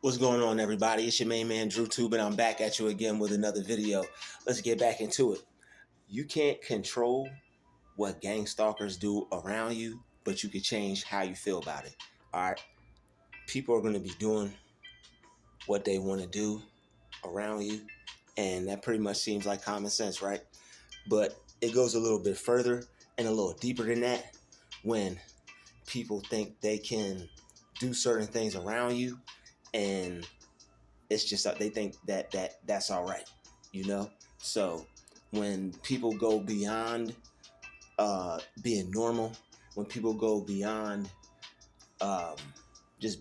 What's going on, everybody? It's your main man, Druuill, and I'm back at you again with another video. Let's get back into it. You can't control what gang stalkers do around you, but you can change how you feel about it. All right? People are going to be doing what they want to do around you, and that pretty much seems like common sense, right? But it goes a little bit further and a little deeper than that when people think they can do certain things around you, and it's just that they think that's all right, you know. So when people go beyond being normal, when people go beyond um, just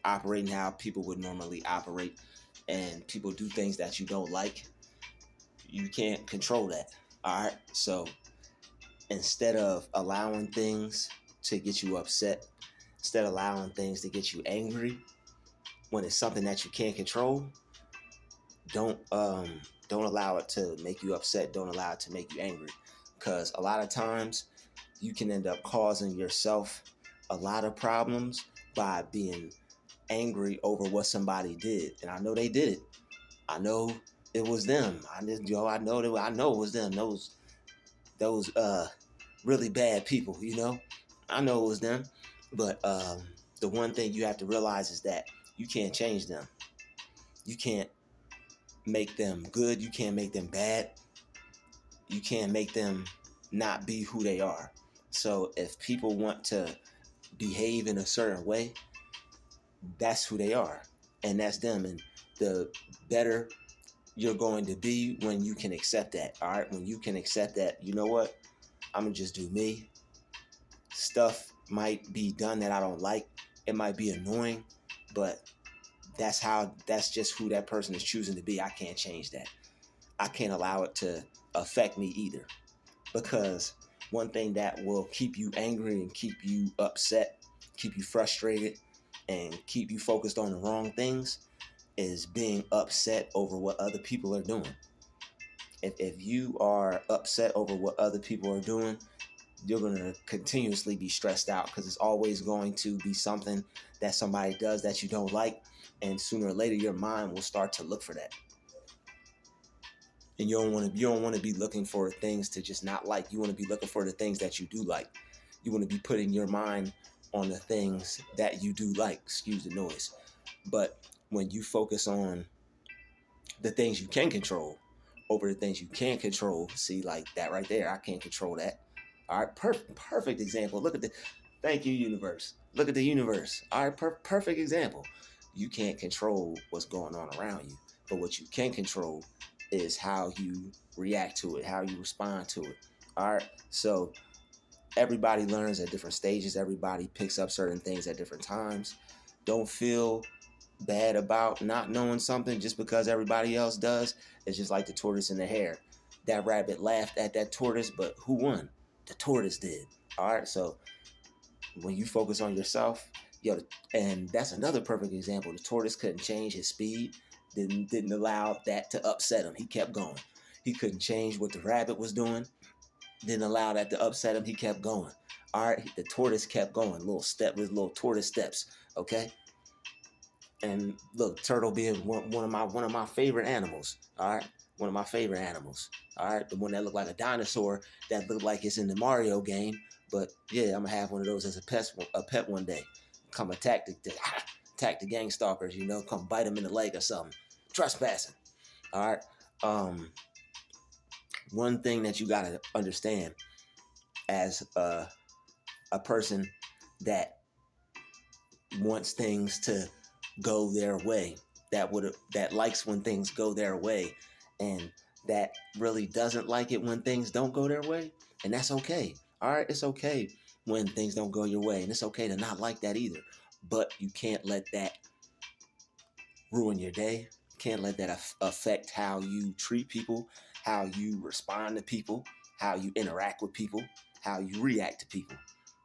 operating how people would normally operate, and people do things that you don't like, you can't control that. All right. So instead of allowing things to get you upset, instead of allowing things to get you angry when it's something that you can't control, don't don't allow it to make you upset. Don't allow it to make you angry, because a lot of times you can end up causing yourself a lot of problems by being angry over what somebody did. And I know they did it. I know it was them. I know it was them. Those really bad people. I know it was them. But the one thing you have to realize is that you can't change them. You can't make them good. You can't make them bad. You can't make them not be who they are. So if people want to behave in a certain way, that's who they are, and that's them. And the better you're going to be when you can accept that. All right, when you can accept that, you know what? I'm gonna just do me. Stuff might be done that I don't like. It might be annoying, but that's just who that person is choosing to be. I can't change that. I can't allow it to affect me either, because one thing that will keep you angry and keep you upset, keep you frustrated, and keep you focused on the wrong things is being upset over what other people are doing. If you are upset over what other people are doing, you're going to continuously be stressed out, because it's always going to be something that somebody does that you don't like, and sooner or later your mind will start to look for that. And you don't want to be looking for things to just not like. You want to be looking for the things that you do like. You want to be putting your mind on the things that you do like. Excuse the noise. But when you focus on the things you can control over the things you can't control, see, like that right there, I can't control that. All right, perfect example. Look at the, thank you, universe. Look at the universe. All right, perfect example. You can't control what's going on around you, but what you can control is how you react to it, how you respond to it. All right, so everybody learns at different stages. Everybody picks up certain things at different times. Don't feel bad about not knowing something just because everybody else does. It's just like the tortoise and the hare. That rabbit laughed at that tortoise, but who won? The tortoise did. All right, so when you focus on yourself, and that's another perfect example. The tortoise couldn't change his speed, didn't allow that to upset him. He kept going. He couldn't change what the rabbit was doing, didn't allow that to upset him. He kept going. All right, the tortoise kept going, little tortoise steps. Okay, and look, turtle being one of my favorite animals. All right, one of my favorite animals. All right, the one that looked like a dinosaur that looked like it's in the Mario game. But yeah, I'm gonna have one of those as a pet one day. Come attack the gang stalkers. Come bite them in the leg or something. Trespassing. All right. One thing that you gotta understand as a person that wants things to go their way, that likes when things go their way, and that really doesn't like it when things don't go their way, and that's okay. All right, it's okay when things don't go your way, and it's okay to not like that either. But you can't let that ruin your day. You can't let that affect how you treat people, how you respond to people, how you interact with people, how you react to people.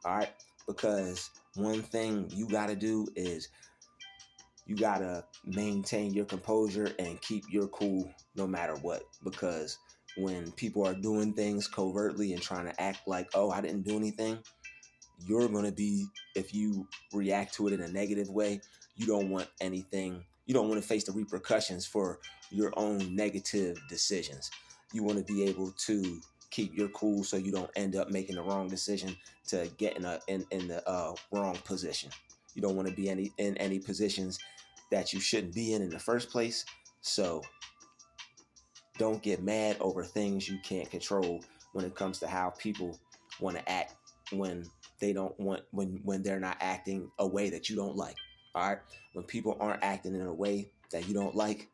All right, because one thing you got to do is you got to maintain your composure and keep your cool no matter what. Because when people are doing things covertly and trying to act like, oh, I didn't do anything, you're going to be, if you react to it in a negative way, you don't want anything, you don't want to face the repercussions for your own negative decisions. You want to be able to keep your cool so you don't end up making the wrong decision to get in the wrong position. You don't want to be in any positions that you shouldn't be in the first place. So don't get mad over things you can't control when it comes to how people want to act when they don't want, when they're not acting a way that you don't like. All right. When people aren't acting in a way that you don't like,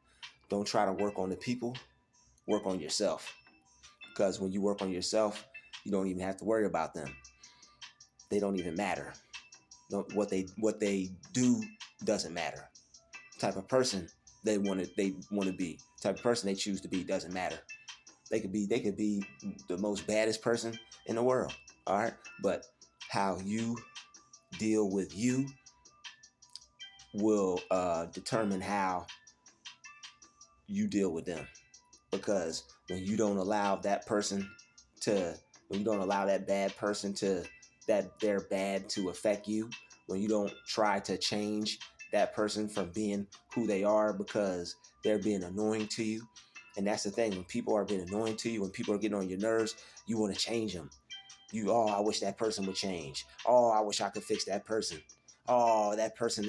don't try to work on the people, work on yourself. Because when you work on yourself, you don't even have to worry about them. They don't even matter. What they do doesn't matter. Type of person they want to be, type of person they choose to be doesn't matter. They could be the most baddest person in the world. All right. But how you deal with you will determine how you deal with them. Because when you don't allow that person to, when you don't allow that bad person to, that they're bad to affect you, when you don't try to change that person from being who they are because they're being annoying to you. And that's the thing, when people are being annoying to you, when people are getting on your nerves, you want to change them. Oh, I wish that person would change. Oh, I wish I could fix that person. Oh, that person.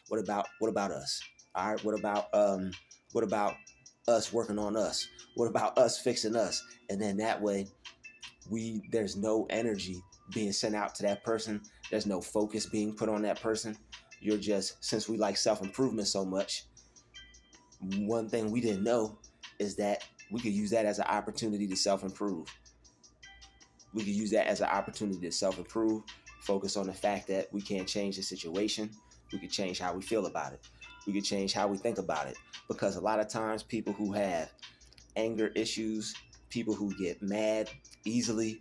What about us? All right, what about us working on us? What about us fixing us? And then that way, there's no energy being sent out to that person. There's no focus being put on that person. You're just, since we like self-improvement so much, one thing we didn't know is that we could use that as an opportunity to self-improve. We could use that as an opportunity to self-improve, focus on the fact that we can't change the situation. We could change how we feel about it. We could change how we think about it. Because a lot of times people who have anger issues, people who get mad easily,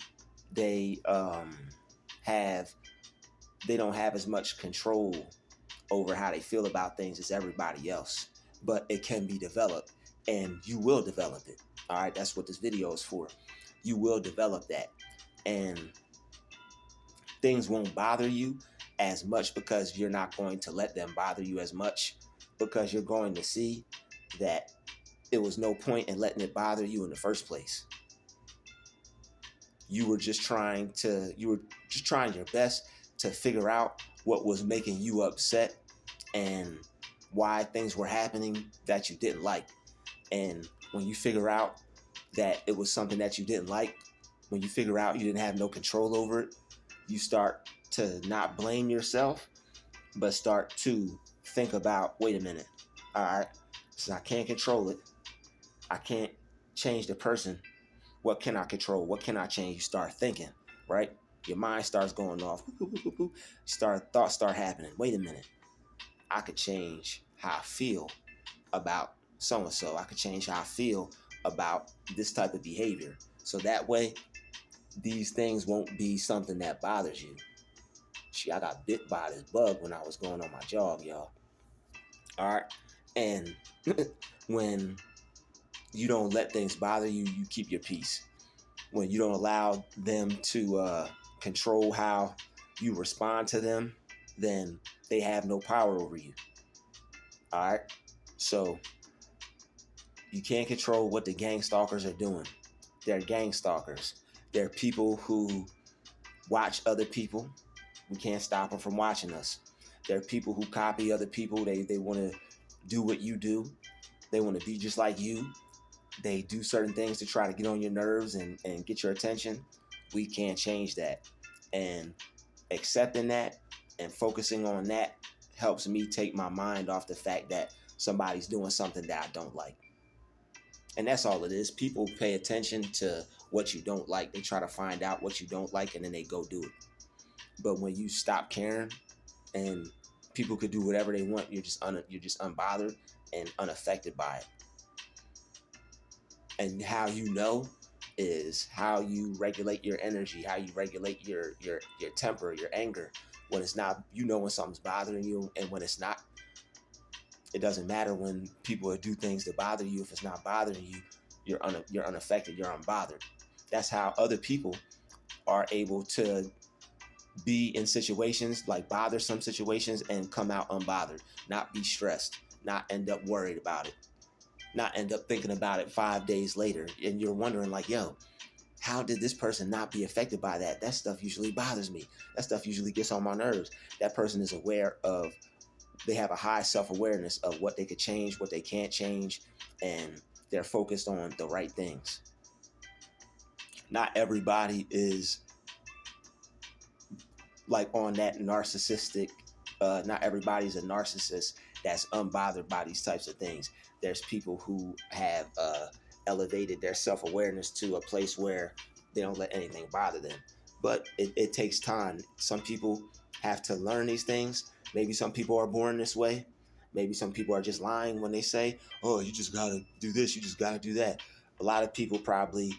they don't have as much control over how they feel about things as everybody else. But it can be developed, and you will develop it. All right, that's what this video is for. You will develop that, and things won't bother you as much because you're not going to let them bother you as much, because you're going to see that it was no point in letting it bother you in the first place. You were just trying your best to figure out what was making you upset and why things were happening that you didn't like. And when you figure out that it was something that you didn't like, when you figure out you didn't have no control over it, you start to not blame yourself, but start to think about, wait a minute, all right, so I can't control it. I can't change the person. What can I control? What can I change? You start thinking, right? Your mind starts going off. Thoughts start happening. Wait a minute. I could change how I feel about so-and-so. I could change how I feel about this type of behavior. So that way, these things won't be something that bothers you. Shit, I got bit by this bug when I was going on my jog, y'all. All right. And when you don't let things bother you, you keep your peace. When you don't allow them to control how you respond to them, then they have no power over you. All right. So you can't control what the gang stalkers are doing. They're gang stalkers. They're people who watch other people. We can't stop them from watching us. They're people who copy other people. They want to do what you do. They want to be just like you. They do certain things to try to get on your nerves and get your attention. We can't change that. And accepting that and focusing on that helps me take my mind off the fact that somebody's doing something that I don't like. And that's all it is. People pay attention to what you don't like. They try to find out what you don't like, and then they go do it. But when you stop caring and people could do whatever they want, you're just unbothered and unaffected by it. And how you know is how you regulate your energy, how you regulate your temper, your anger. When it's not, you know when something's bothering you, and when it's not. It doesn't matter when people do things that bother you. If it's not bothering you, you're unaffected, you're unbothered. That's how other people are able to be in situations like bothersome situations and come out unbothered, not be stressed, not end up worried about it, not end up thinking about it 5 days later. And you're wondering, like, yo, how did this person not be affected by that? That stuff usually bothers me. That stuff usually gets on my nerves. That person is aware of, they have a high self-awareness of what they could change, what they can't change, and they're focused on the right things. Not everybody is like on that narcissistic, not everybody's a narcissist that's unbothered by these types of things. There's people who have elevated their self-awareness to a place where they don't let anything bother them. But it takes time. Some people have to learn these things. Maybe some people are born this way. Maybe some people are just lying when they say, oh, you just gotta do this, you just gotta do that. A lot of people probably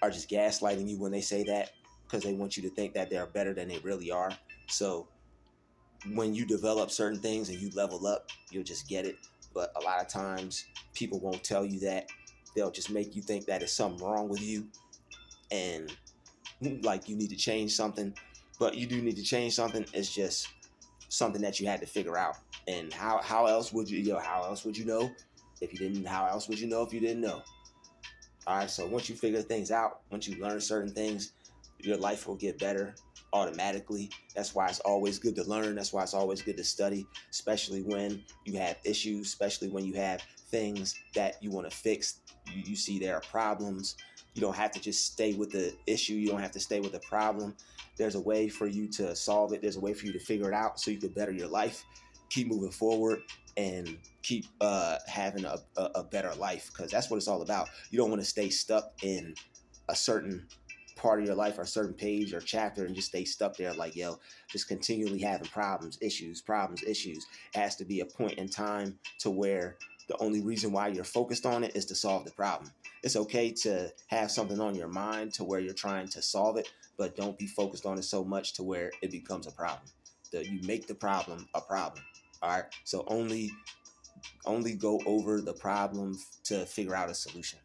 are just gaslighting you when they say that, because they want you to think that they're better than they really are. So when you develop certain things and you level up, you'll just get it. But a lot of times people won't tell you that. They'll just make you think that there's something wrong with you and like you need to change something. But you do need to change something. It's just something that you had to figure out. And how else would you, how else would you know if you didn't? How else would you know if you didn't know? All right, so once you figure things out, once you learn certain things, your life will get better automatically. That's why it's always good to learn. That's why it's always good to study, especially when you have issues, especially when you have things that you want to fix. You see there are problems. You don't have to just stay with the issue. You don't have to stay with the problem. There's a way for you to solve it. There's a way for you to figure it out so you can better your life, keep moving forward, and keep having a better life, because that's what it's all about. You don't want to stay stuck in a certain part of your life or a certain page or chapter and just stay stuck there like, yo, just continually having problems, issues. It has to be a point in time to where the only reason why you're focused on it is to solve the problem. It's okay to have something on your mind to where you're trying to solve it, but don't be focused on it so much to where it becomes a problem. You make the problem a problem. All right. So only go over the problem to figure out a solution.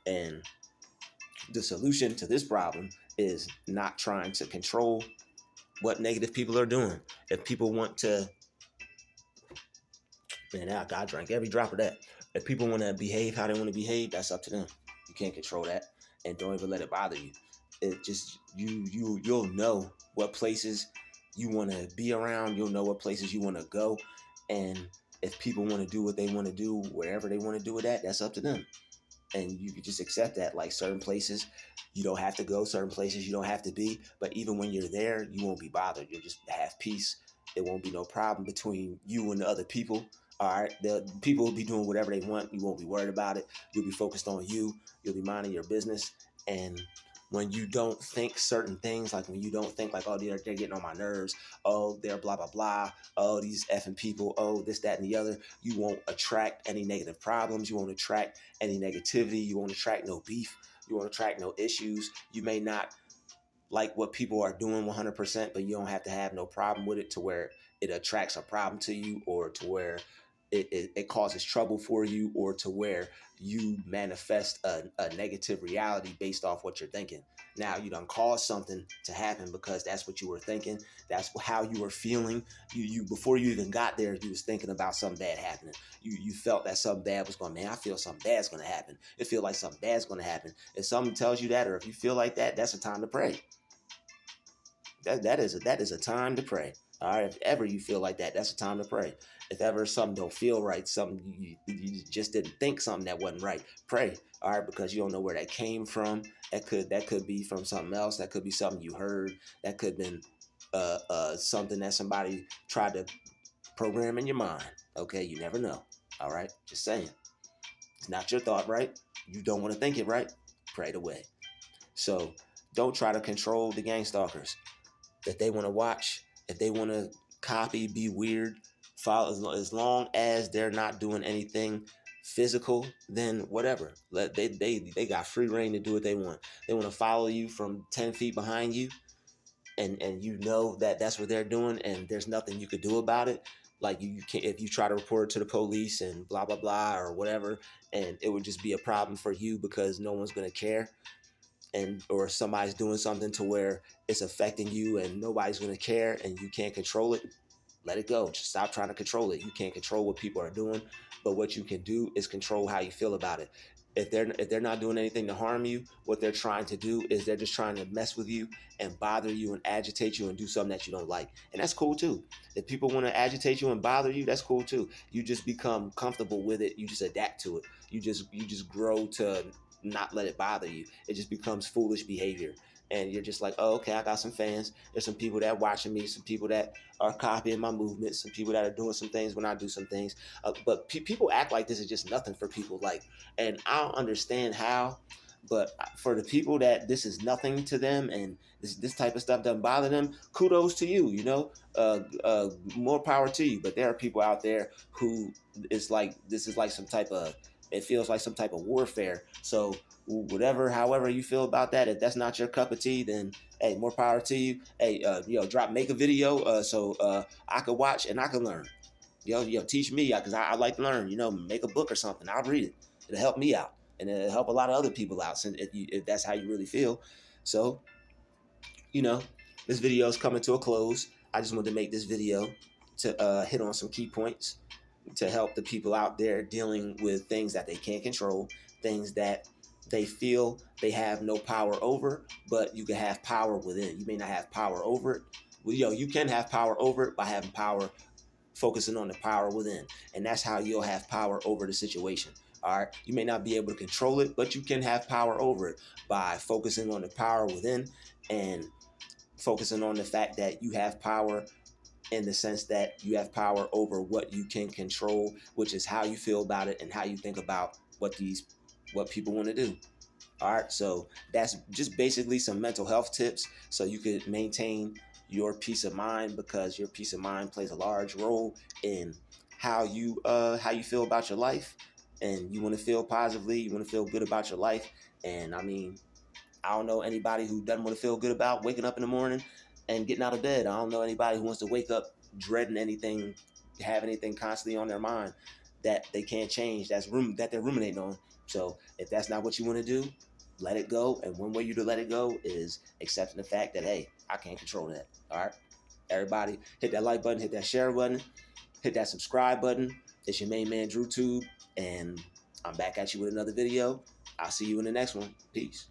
And the solution to this problem is not trying to control what negative people are doing. If people want to, man, I drank every drop of that. If people want to behave how they want to behave, that's up to them. You can't control that, and don't even let it bother you. It just you'll know what places you want to be around. You'll know what places you want to go, and if people want to do what they want to do wherever they want to do it at, that's up to them. And you can just accept that. Like certain places you don't have to go, certain places you don't have to be, but even when you're there, you won't be bothered. You'll just have peace. It won't be no problem between you and the other people. All right, the people will be doing whatever they want. You won't be worried about it. You'll be focused on you. You'll be minding your business. And when you don't think certain things, like when you don't think like, oh, they're getting on my nerves, oh, they're blah blah blah, oh, these effing people, oh, this, that, and the other, you won't attract any negative problems. You won't attract any negativity. You won't attract no beef. You won't attract no issues. You may not like what people are doing 100%, but you don't have to have no problem with it to where it attracts a problem to you, or to where it causes trouble for you, or to where you manifest a negative reality based off what you're thinking. Now you done caused something to happen because that's what you were thinking. That's how you were feeling. You before you even got there, you was thinking about something bad happening. You felt that something bad was going. Man, I feel something bad's going to happen. It feel like something bad's going to happen. If someone tells you that, or if you feel like that, that's a time to pray. That is a time to pray. All right. If ever you feel like that, that's a time to pray. If ever something don't feel right, something you just didn't think something that wasn't right, pray. All right, because you don't know where that came from. That could be from something else. That could be something you heard. That could have been something that somebody tried to program in your mind. Okay, you never know. All right, just saying. It's not your thought, right? You don't want to think it, right? Pray it away. So don't try to control the gang stalkers. If they want to watch, if they want to copy, be weird, follow, as long as they're not doing anything physical, then whatever. They got free reign to do what they want. They want to follow you from 10 feet behind you, and you know that that's what they're doing, and there's nothing you could do about it. Like you can't, if you try to report it to the police and blah blah blah or whatever, and it would just be a problem for you because no one's gonna care. and or somebody's doing something to where it's affecting you and nobody's going to care and you can't control it, let it go. Just stop trying to control it. You can't control what people are doing, but what you can do is control how you feel about it. If they're not doing anything to harm you, what they're trying to do is they're just trying to mess with you and bother you and agitate you and do something that you don't like. And that's cool too. If people want to agitate you and bother you, that's cool too. You just become comfortable with it. You just adapt to it. You just grow to not let it bother you. It just becomes foolish behavior. And you're just like, oh, okay, I got some fans. There's some people that watching me, some people that are copying my movements, some people that are doing some things when I do some things. But people act like this is just nothing for people. Like, and I don't understand how, but for the people that this is nothing to them and this type of stuff doesn't bother them, kudos to you. More power to you. But there are people out there who it's like this is like some type of, it feels like some type of warfare. So whatever, however you feel about that, if that's not your cup of tea, then hey, more power to you. Hey, make a video so I could watch and I can learn. Teach me because I like to learn. Make a book or something. I'll read it. It'll help me out and it'll help a lot of other people out. Since if that's how you really feel, so you know, this video is coming to a close. I just wanted to make this video to hit on some key points to help the people out there dealing with things that they can't control, things that they feel they have no power over, but you can have power within. You may not have power over it. Well, you can have power over it by having power, focusing on the power within. And that's how you'll have power over the situation. All right. You may not be able to control it, but you can have power over it by focusing on the power within and focusing on the fact that you have power in the sense that you have power over what you can control, which is how you feel about it and how you think about what people want to do. All right, so that's just basically some mental health tips so you could maintain your peace of mind, because your peace of mind plays a large role in how you feel about your life. And you want to feel positively, you want to feel good about your life. And I mean, I don't know anybody who doesn't want to feel good about waking up in the morning and getting out of bed. I don't know anybody who wants to wake up dreading anything, have anything constantly on their mind that they can't change, that they're ruminating on. So if that's not what you want to do, let it go. And one way you to let it go is accepting the fact that, hey, I can't control that. All right. Everybody, hit that like button, hit that share button, hit that subscribe button. It's your main man, Druuill, and I'm back at you with another video. I'll see you in the next one. Peace.